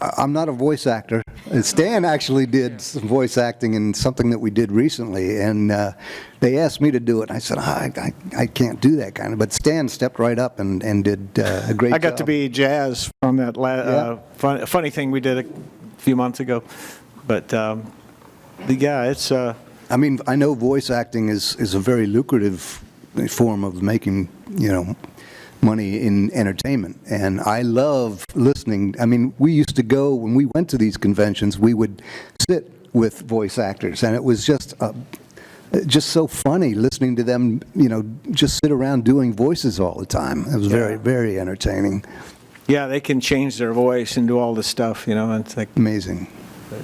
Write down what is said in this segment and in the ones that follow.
I'm not a voice actor. Stan actually did some voice acting in something that we did recently, and they asked me to do it. I said, I can't do that kind of. But Stan stepped right up and did a great job. I got to be Jazz on that funny thing we did a few months ago. But yeah, it's. I mean, I know voice acting is a very lucrative form of making, money in entertainment, and I love listening. I mean, we used to go, when we went to these conventions, we would sit with voice actors, and it was just so funny listening to them, just sit around doing voices all the time. It was very, very entertaining. Yeah, they can change their voice and do all this stuff, it's like amazing.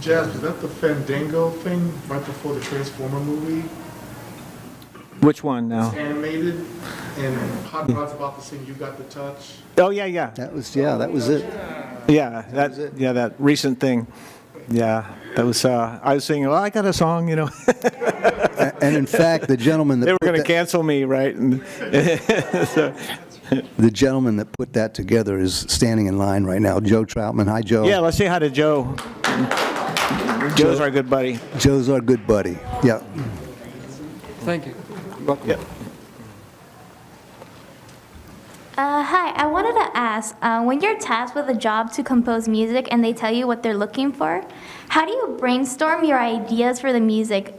Jazz, was that the Fandango thing right before the Transformer movie? Which one now? It's animated, and Hot Rod's about to sing "You Got the Touch." Oh yeah. That was it. Yeah, that recent thing. Yeah, that was. I was singing. Well, I got a song, And in fact, the gentleman that they were going to cancel me, right? So, the gentleman that put that together is standing in line right now. Joe Troutman. Hi, Joe. Yeah, let's say hi to Joe. Joe's our good buddy. Joe's our good buddy. Yeah. Thank you. Yep. Hi, I wanted to ask, when you're tasked with a job to compose music and they tell you what they're looking for, how do you brainstorm your ideas for the music?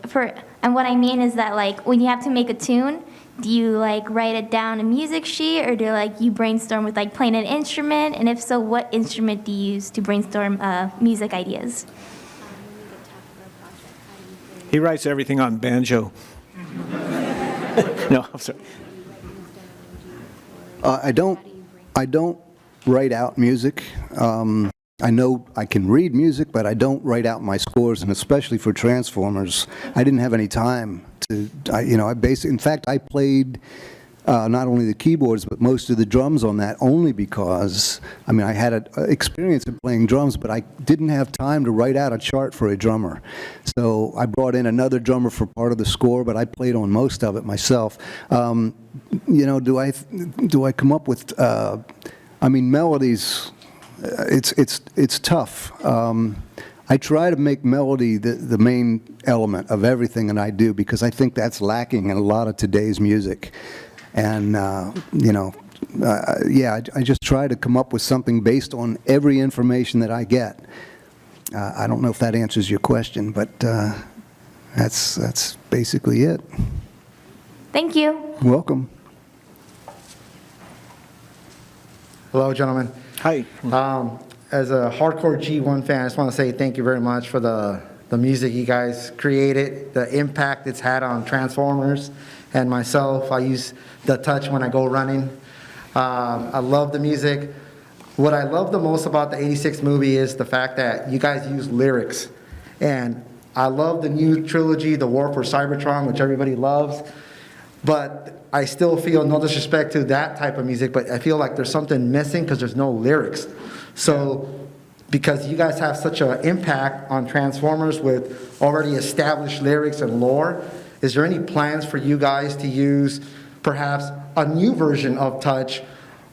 And what I mean is that, like, when you have to make a tune, do you, like, write it down in a music sheet, or do, like, you brainstorm with, like, playing an instrument? And if so, what instrument do you use to brainstorm music ideas? He writes everything on banjo. No, I'm sorry. I don't write out music. I know I can read music, but I don't write out my scores, and especially for Transformers, I didn't have any time to. In fact, I played not only the keyboards but most of the drums on that only because I had an experience in playing drums, but I didn't have time to write out a chart for a drummer. So I brought in another drummer for part of the score, but I played on most of it myself. Do I come up with melodies? It's tough. I try to make melody the main element of everything that I do, because I think that's lacking in a lot of today's music. And, I just try to come up with something based on every information that I get. I don't know if that answers your question, but that's basically it. Thank you. Welcome. Hello, gentlemen. Hi. As a hardcore G1 fan, I just want to say thank you very much for the music you guys created, the impact it's had on Transformers and myself. I use the touch when I go running. I love the music. What I love the most about the '86 movie is the fact that you guys use lyrics. And I love the new trilogy, The War for Cybertron, which everybody loves. But I still feel, no disrespect to that type of music, but I feel like there's something missing because there's no lyrics. So, because you guys have such an impact on Transformers with already established lyrics and lore, is there any plans for you guys to use perhaps a new version of Touch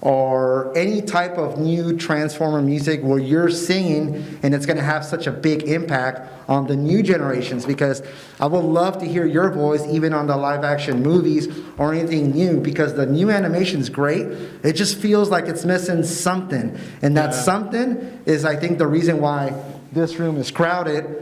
or any type of new Transformer music where you're singing and it's going to have such a big impact on the new generations? Because I would love to hear your voice even on the live action movies or anything new, because the new animation is great. It just feels like it's missing something. And that something is, I think, the reason why this room is crowded,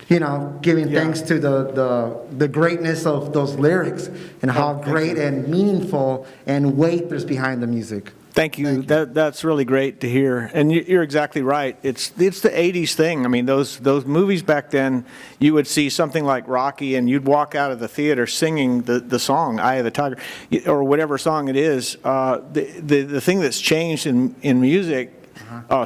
giving thanks to the greatness of those lyrics and how great and meaningful and weight there's behind the music. Thank you. That's really great to hear. And you're exactly right. It's the '80s thing. I mean, those movies back then, you would see something like Rocky, and you'd walk out of the theater singing the song "Eye of the Tiger," or whatever song it is. The thing that's changed in music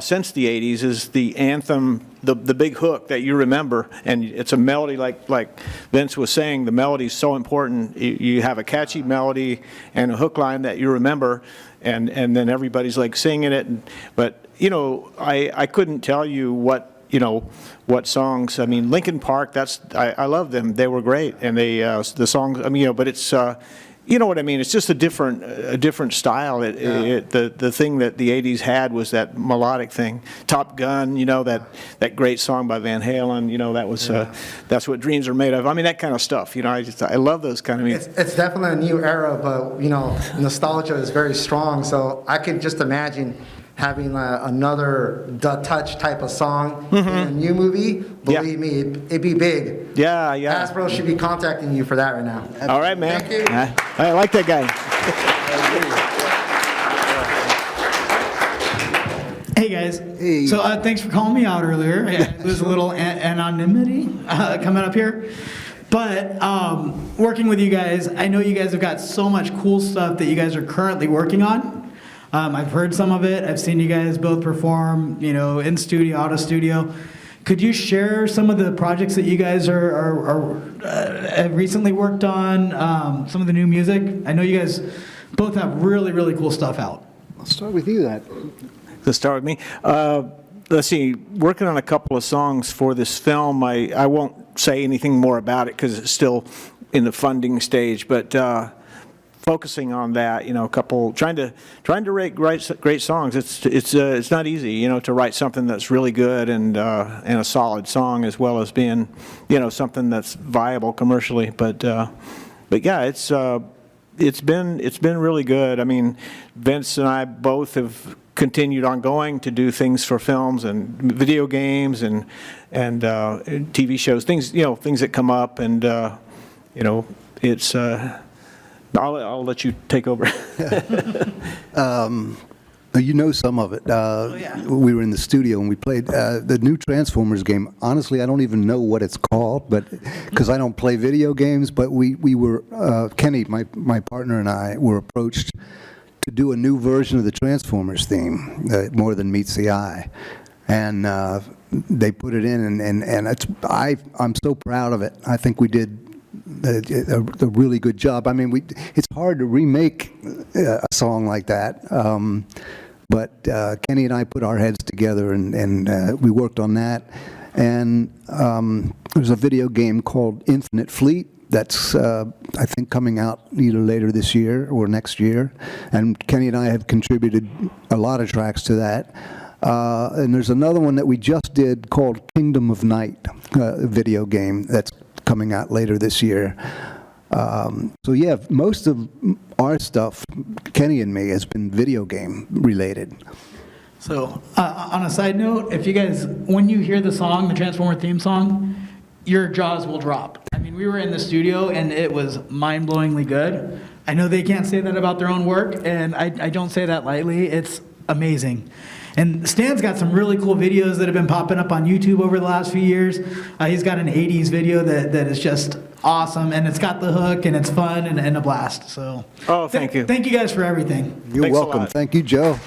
since the '80s is the anthem, the big hook that you remember, and it's a melody like Vince was saying. The melody is so important. You have a catchy melody and a hook line that you remember, and then everybody's like singing it. But I couldn't tell you what songs. I mean, Linkin Park. I love them. They were great, and the songs. But it's You know what I mean? It's just a different style. The thing that the '80s had was that melodic thing. Top Gun, that great song by Van Halen. That was that's what dreams are made of. I mean, that kind of stuff. I love those kind of music. It's definitely a new era, but nostalgia is very strong. So I could just imagine having another The Touch type of song in a new movie. Believe me, it'd be big. Yeah. Hasbro should be contacting you for that right now. All right, man. Thank you. I like that guy. Hey guys. Hey. So thanks for calling me out earlier. There's a little anonymity coming up here. But working with you guys, I know you guys have got so much cool stuff that you guys are currently working on. I've heard some of it. I've seen you guys both perform, in studio, out of studio. Could you share some of the projects that you guys have recently worked on? Some of the new music. I know you guys both have really, really cool stuff out. I'll start with you. Let's start with me. Let's see. Working on a couple of songs for this film. I won't say anything more about it because it's still in the funding stage, but. Focusing on that, a couple trying to write great songs. It's not easy, to write something that's really good and a solid song as well as being, something that's viable commercially. But yeah, it's been really good. I mean, Vince and I both have continued on going to do things for films and video games and TV shows, things that come up, and it's. I'll let you take over. You know some of it. We were in the studio and we played the new Transformers game. Honestly, I don't even know what it's called, but because I don't play video games. But we were Kenny, my partner, and I were approached to do a new version of the Transformers theme, More Than Meets the Eye, and they put it in, and I'm so proud of it. I think we did a really good job. I mean, it's hard to remake a song like that, but Kenny and I put our heads together and we worked on that. And there's a video game called Infinite Fleet that's, I think, coming out either later this year or next year. And Kenny and I have contributed a lot of tracks to that. And there's another one that we just did called Kingdom of Night, a video game that's coming out later this year. So yeah, most of our stuff, Kenny and me, has been video game related. So on a side note, if you guys, when you hear the song, the Transformer theme song, your jaws will drop. I mean, we were in the studio and it was mind-blowingly good. I know they can't say that about their own work, and I don't say that lightly. It's amazing. And Stan's got some really cool videos that have been popping up on YouTube over the last few years. He's got an 80s video that is just awesome, and it's got the hook, and it's fun and a blast. So, thank you. Thank you guys for everything. You're Thanks a welcome. lot. Thank you, Joe.